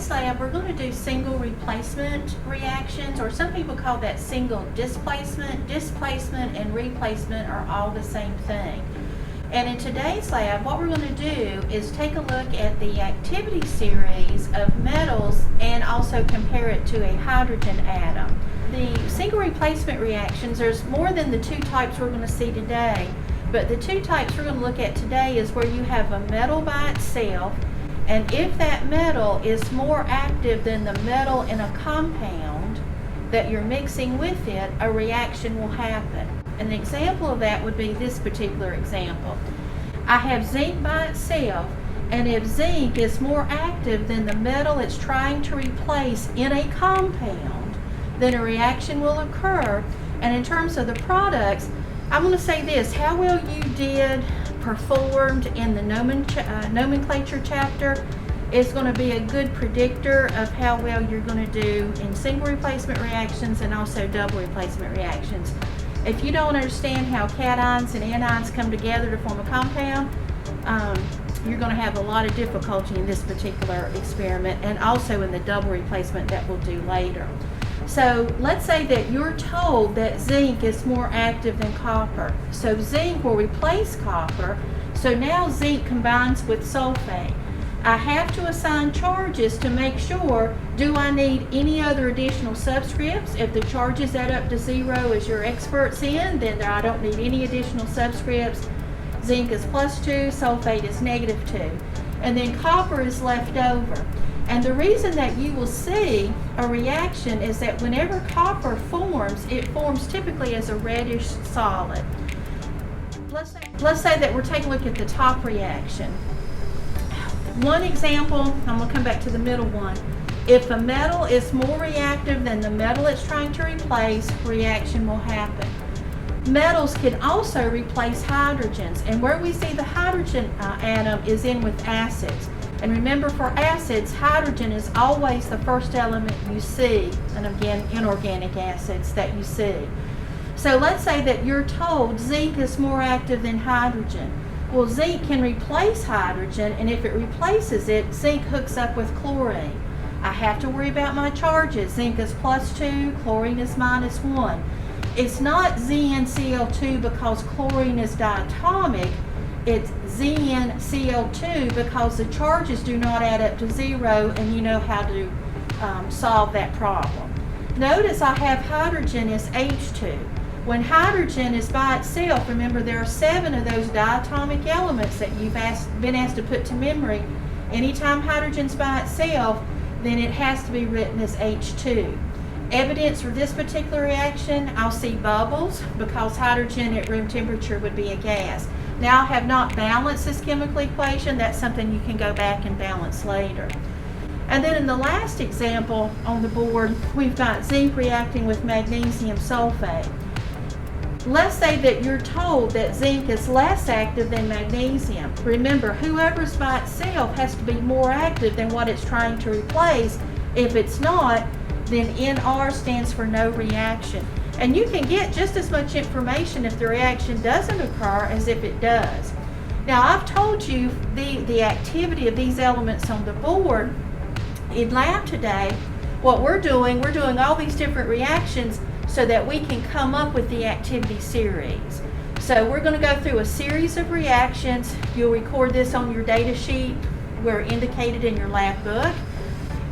today's lab, we're going to do single replacement reactions, or some people call that single displacement. Displacement and replacement are all the same thing. And in today's lab, what we're going to do is take a look at the activity series of metals and also compare it to a hydrogen atom. The single replacement reactions, there's more than the two types we're going to see today, but the two types we're going to look at today is where you have a metal by itself, and if that metal is more active than the metal in a compound that you're mixing with it, a reaction will happen. An example of that would be this particular example. I have zinc by itself, and if zinc is more active than the metal it's trying to replace in a compound, then a reaction will occur. And in terms of the products, I'm going to say this: how well you performed in the nomenclature chapter is going to be a good predictor of how well you're going to do in single replacement reactions and also double replacement reactions. If you don't understand how cations and anions come together to form a compound, you're going to have a lot of difficulty in this particular experiment, and also in the double replacement that we'll do later. So let's say that you're told that zinc is more active than copper. So zinc will replace copper. So now zinc combines with sulfate. I have to assign charges to make sure, do I need any other additional subscripts? If the charges add up to 0 as you're experts in, then I don't need any additional subscripts. Zinc is +2, sulfate is -2. And then copper is left over. And the reason that you will see a reaction is that whenever copper forms, it forms typically as a reddish solid. Let's say that we're taking a look at the top reaction. One example, I'm going to come back to the middle one. If a metal is more reactive than the metal it's trying to replace, reaction will happen. Metals can also replace hydrogens, and where we see the hydrogen atom is in with acids. And remember, for acids, hydrogen is always the first element you see, and again, inorganic acids that you see. So let's say that you're told zinc is more active than hydrogen. Well, zinc can replace hydrogen, and if it replaces it, zinc hooks up with chlorine. I have to worry about my charges. Zinc is +2, chlorine is -1. It's not ZnCl2 because chlorine is diatomic. It's ZnCl2 because the charges do not add up to 0, and you know how to solve that problem. Notice I have hydrogen as H2. When hydrogen is by itself, remember there are 7 of those diatomic elements that you've been asked to put to memory. Anytime hydrogen's by itself, then it has to be written as H2. Evidence for this particular reaction, I'll see bubbles because hydrogen at room temperature would be a gas. Now I have not balanced this chemical equation. That's something you can go back and balance later. And then in the last example on the board, we've got zinc reacting with magnesium sulfate. Let's say that you're told that zinc is less active than magnesium. Remember, whoever's by itself has to be more active than what it's trying to replace. If it's not, then NR stands for no reaction. And you can get just as much information if the reaction doesn't occur as if it does. Now, I've told you the activity of these elements on the board. In lab today, what we're doing all these different reactions so that we can come up with the activity series. So we're going to go through a series of reactions. You'll record this on your data sheet where indicated in your lab book.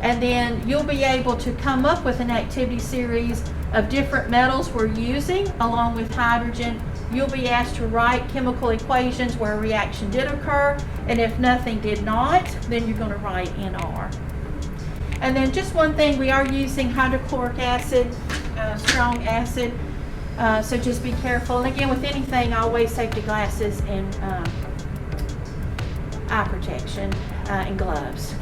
And then you'll be able to come up with an activity series of different metals we're using along with hydrogen. You'll be asked to write chemical equations where a reaction did occur, and if nothing did not, then you're going to write NR. And then just one thing, we are using hydrochloric acid, strong acid, so just be careful. And again, with anything, always safety glasses and eye protection and gloves.